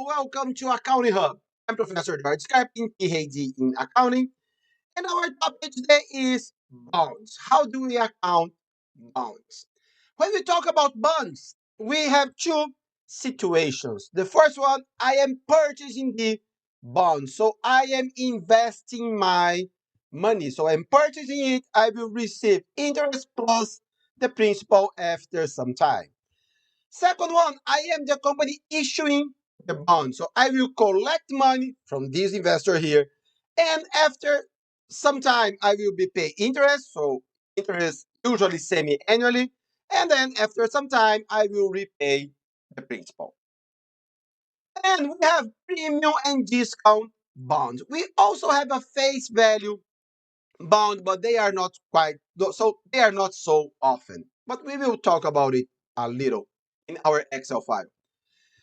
Hello, welcome to Accounting Hub. I'm Professor George Scarpin, PhD in accounting, and our topic today is bonds. How do we account bonds? When we talk about bonds, we have two situations. The first one, I am purchasing the bond, so I am investing my money. So I'm purchasing it, I will receive interest plus the principal after some time. Second one, I am the company issuing the bond. So I will collect money from this investor here. And after some time, I will be paying interest. So interest usually semi-annually. And then after some time, I will repay the principal. And we have premium and discount bonds. We also have a face value bond, but they are not quite so they are not so often. But we will talk about it a little in our Excel file.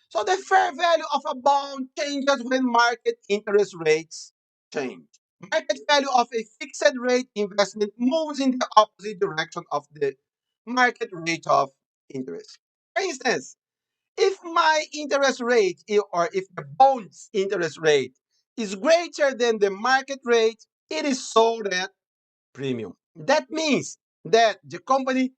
So the fair value of a bond changes when market interest rates change. Market value of a fixed rate investment moves in the opposite direction of the market rate of interest. For instance, if my interest rate or if the bond's interest rate is greater than the market rate, it is sold at premium. That means that the company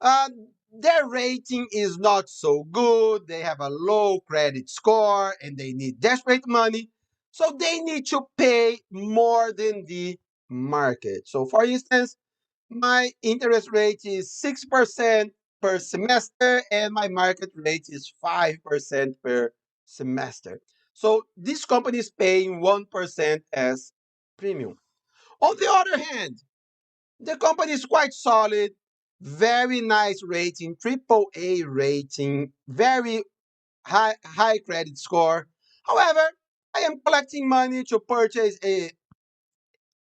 uh, their rating is not so good. They have a low credit score and they need desperate money. So they need to pay more than the market. So, for instance, my interest rate is 6% per semester and my market rate is 5% per semester. So, this company is paying 1% as premium. On the other hand, the company is quite solid, very nice rating, triple A rating, very high credit score. However, I am collecting money to purchase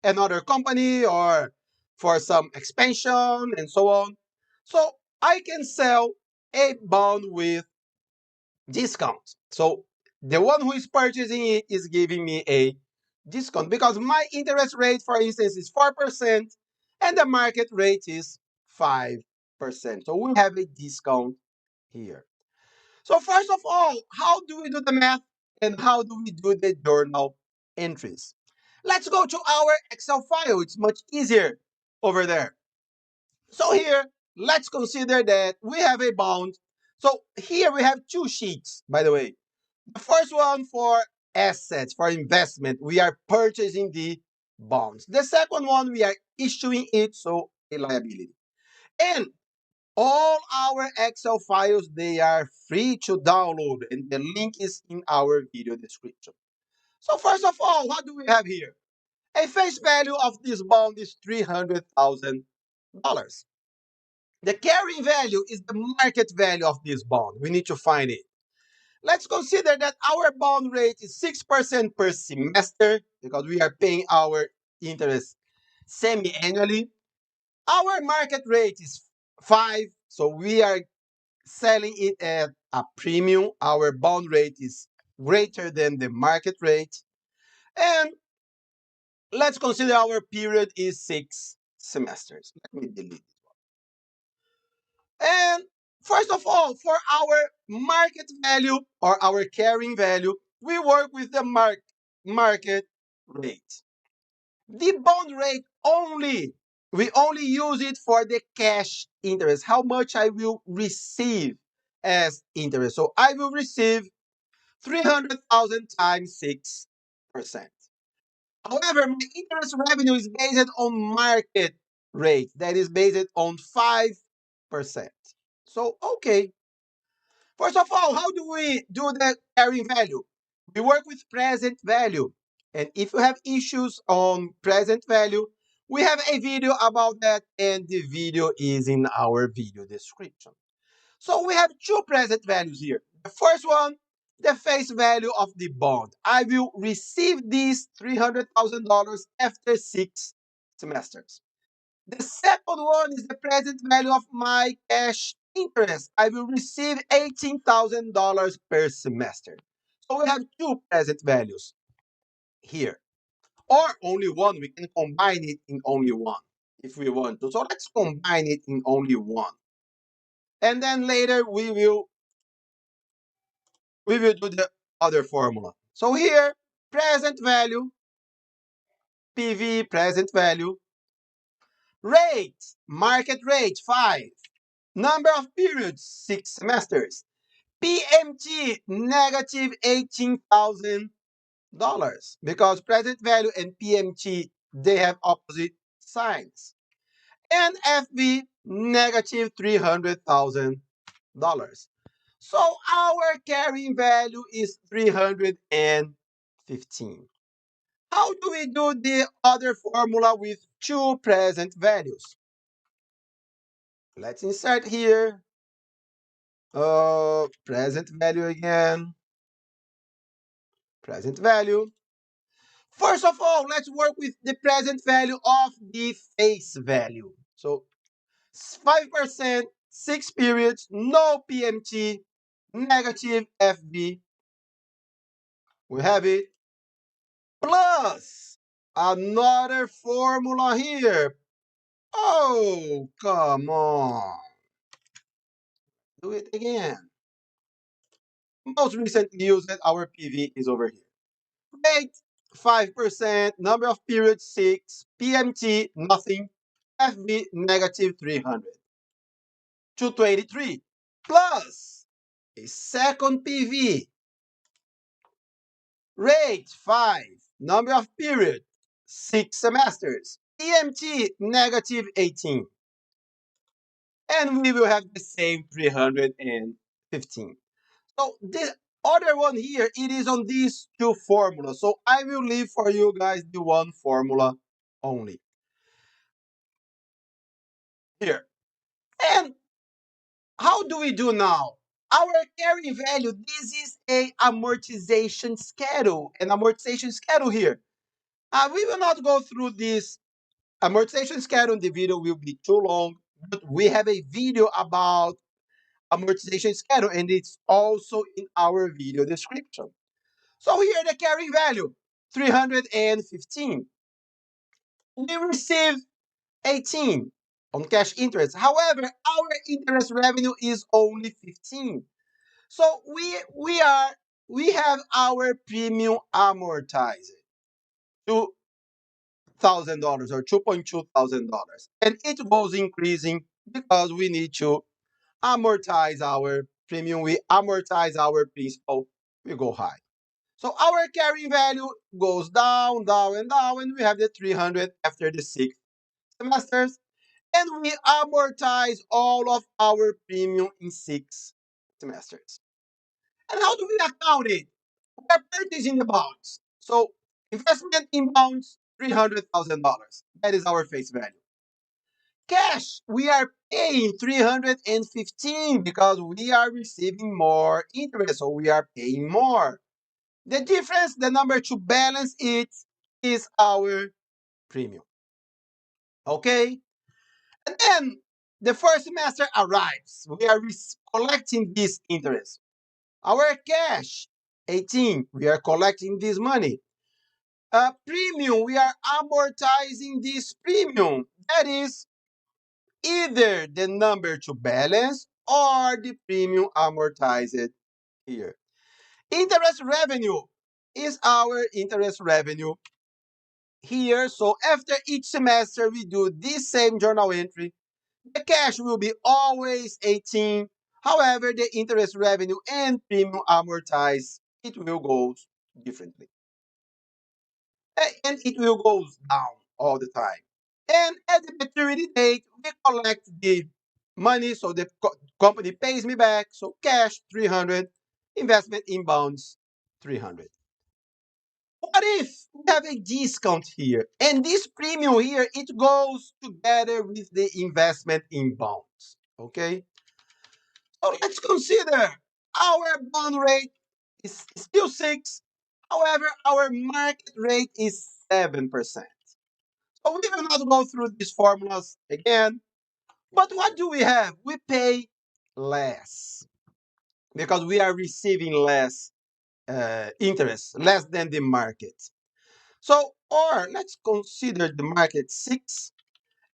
another company or for some expansion and so on. So I can sell a bond with discount. So the one who is purchasing it is giving me a discount because my interest rate, for instance, is 4% and the market rate is 5%. So we have a discount here. So first of all, how do we do the math and how do we do the journal entries? Let's go to our Excel file. It's much easier over there. So here, let's consider that we have a bond. So here we have two sheets, by the way. The first one for assets, for investment, we are purchasing the bonds. The second one, we are issuing it, so a liability. And all our Excel files, they are free to download, and the link is in our video description. So first of all, what do we have here? A face value of this bond is $300,000. The carrying value is the market value of this bond. We need to find it. Let's consider that our bond rate is 6% per semester because we are paying our interest semi-annually. Our market rate is 5, so we are selling it at a premium. Our bond rate is greater than the market rate. And let's consider our period is 6 semesters. Let me delete it. And first of all, for our market value or our carrying value, we work with the market rate. The bond rate we only use it for the cash interest, how much I will receive as interest. So I will receive 300,000 times 6%. However, my interest revenue is based on market rate, that is based on 5%. So, okay. First of all, how do we do the carrying value? We work with present value. And if you have issues on present value, we have a video about that, and the video is in our video description. So we have two present values here. The first one, the face value of the bond. I will receive this $300,000 after 6 semesters. The second one is the present value of my cash interest. I will receive $18,000 per semester. So we have two present values here. Or only one. We can combine it in only one if we want to. So let's combine it in only one. And then later we will do the other formula. So here, present value, PV, present value, rate, market rate, 5. Number of periods, 6 semesters. PMT, negative $18,000. Because present value and PMT, they have opposite signs. And FV, negative $300,000. So our carrying value is 315. How do we do the other formula with two present values? Let's insert here. Present value again. Present value. First of all, let's work with the present value of the face value. So 5%, 6 periods, no PMT, negative FB. We have it. Plus another formula here. Oh, come on. Do it again. Most recently used our PV is over here. Rate 5%, number of periods 6, PMT nothing, FB negative 300. 223 plus a second PV. Rate 5, number of periods 6 semesters, PMT negative 18. And we will have the same 315. So the other one here, it is on these two formulas. So I will leave for you guys the one formula only here. And how do we do now? Our carrying value, this is a amortization schedule, an amortization schedule here. We will not go through this amortization schedule. The video will be too long, but we have a video about amortization schedule, and it's also in our video description. So here the carrying value, 315. We receive 18 on cash interest. However, our interest revenue is only 15. So we have our premium amortized $2,000 or $2,200, and it goes increasing because we need to amortize our premium. We amortize our principal. We go high. So our carrying value goes down, down, and down, and we have the 300 after the 6 semesters, and we amortize all of our premium in 6 semesters. And how do we account it? We are purchasing the bonds. So investment in bonds, $300,000. That is our face value. Cash, we are paying 315 because we are receiving more interest, so we are paying more. The difference, the number to balance it, is our premium. Okay? And then the first semester arrives. We are collecting this interest. Our cash, 18, we are collecting this money. Premium, we are amortizing this premium. That is either the number to balance or the premium amortized here. Interest revenue is our interest revenue here. So after each semester, we do this same journal entry. The cash will be always 18. However, the interest revenue and premium amortized, it will go differently. And it will go down all the time. And at the maturity date, we collect the money, so the company pays me back. So cash 300, investment in bonds 300. What if we have a discount here? And this premium here, it goes together with the investment in bonds. Okay? So let's consider our bond rate is still 6. However, our market rate is 7%. So we will not go through these formulas again. But what do we have? We pay less because we are receiving less interest, less than the market. So, or let's consider the market 6.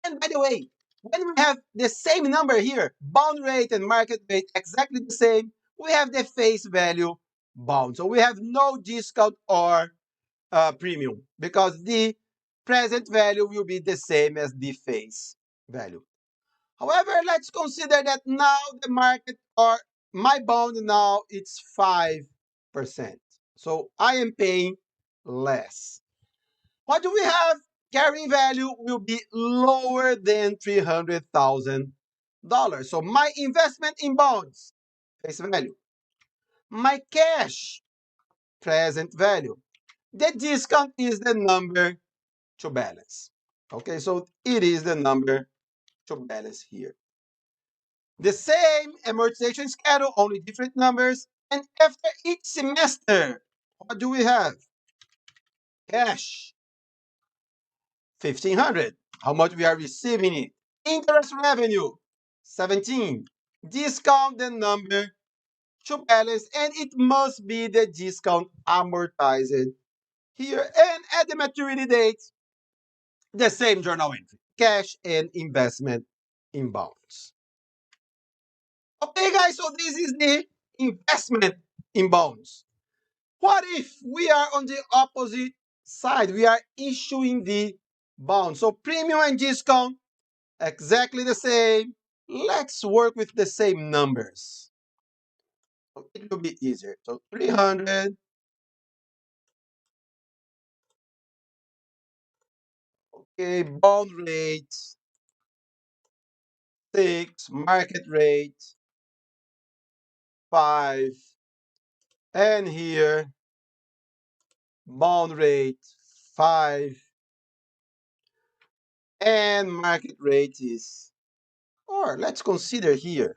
And by the way, when we have the same number here, bond rate and market rate exactly the same, we have the face value bond. So we have no discount or premium because the present value will be the same as the face value. However, let's consider that now the market or my bond now it's 5%. So I am paying less. What do we have? Carrying value will be lower than $300,000. So my investment in bonds, face value. My cash, present value. The discount is the number to balance. Okay, so it is the number to balance here. The same amortization schedule, only different numbers. And after each semester, what do we have? Cash, 1,500. How much we are receiving it? Interest revenue, 17. Discount the number to balance, and it must be the discount amortized here. And at the maturity date, the same journal entry, cash and investment in bonds. Okay, guys, so this is the investment in bonds. What if we are on the opposite side? We are issuing the bond. So premium and discount, exactly the same. Let's work with the same numbers. So it will be easier. So 300. Okay, bond rate, 6, market rate, 5. And here, bond rate, 5. And market rate is, or let's consider here.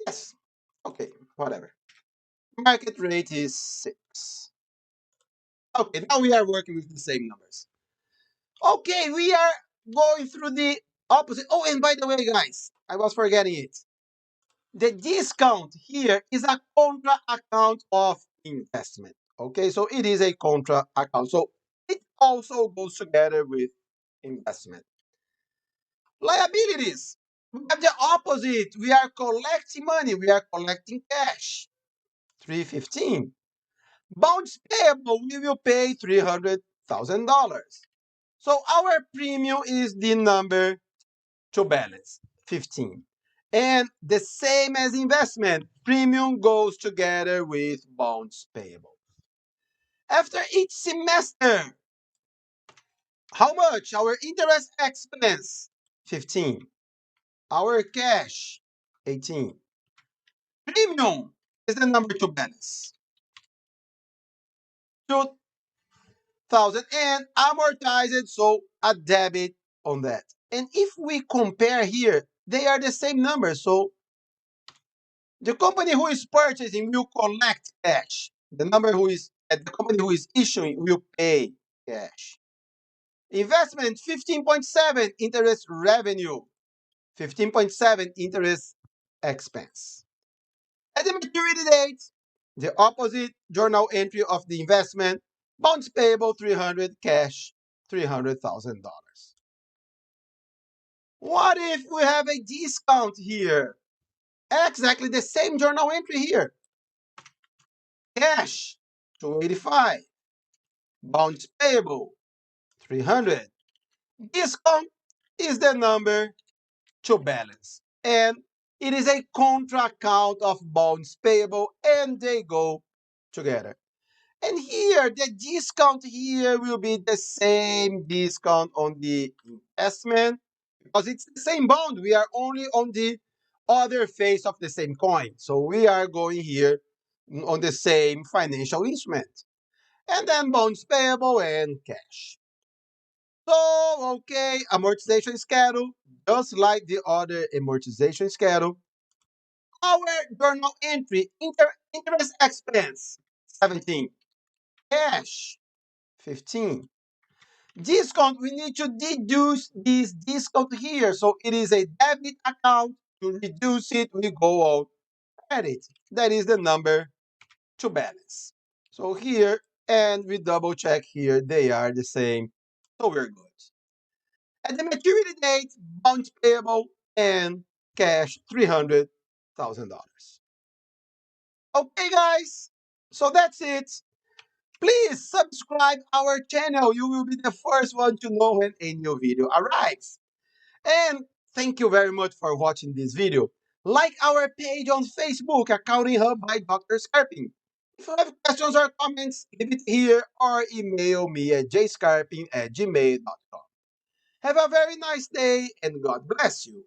Yes. Okay, whatever. Market rate is 6. Okay, now we are working with the same numbers. Okay, we are going through the opposite. Oh, and by the way, guys, I was forgetting it. The discount here is a contra account of investment. Okay, so it is a contra account. So it also goes together with investment. Liabilities. We have the opposite. We are collecting money. We are collecting cash. 315. Bonds payable, we will pay $300,000. So our premium is the number to balance, 15. And the same as investment, premium goes together with bonds payable. After each semester, how much? Our interest expense, 15. Our cash, 18. Premium is the number to balance, 2,000 and amortized, so a debit on that. And if we compare here, they are the same numbers. So the company who is purchasing will collect cash. The company who is issuing will pay cash. Investment 15.7 interest revenue, 15.7 interest expense. At the maturity date, the opposite journal entry of the investment, bonds payable 300, cash $300,000. What if we have a discount here? Exactly the same journal entry here. Cash 285, bonds payable 300. Discount is the number to balance. And it is a contra account of bonds payable and they go together. And here, the discount here will be the same discount on the investment because it's the same bond. We are only on the other face of the same coin. So we are going here on the same financial instrument. And then bonds payable and cash. So, okay, amortization schedule, just like the other amortization schedule. Our journal entry, interest expense, 17. Cash, 15. Discount, we need to deduce this discount here. So it is a debit account. To reduce it, we go on credit. That is the number to balance. So here, and we double check here, they are the same. So we're good. At the maturity date, bonds payable and cash $300,000. Okay, guys. So that's it. Please subscribe our channel. You will be the first one to know when a new video arrives. And thank you very much for watching this video. Like our page on Facebook, Accounting Hub by Dr. Scarping. If you have questions or comments, leave it here or email me at jscarping@gmail.com. Have a very nice day and God bless you.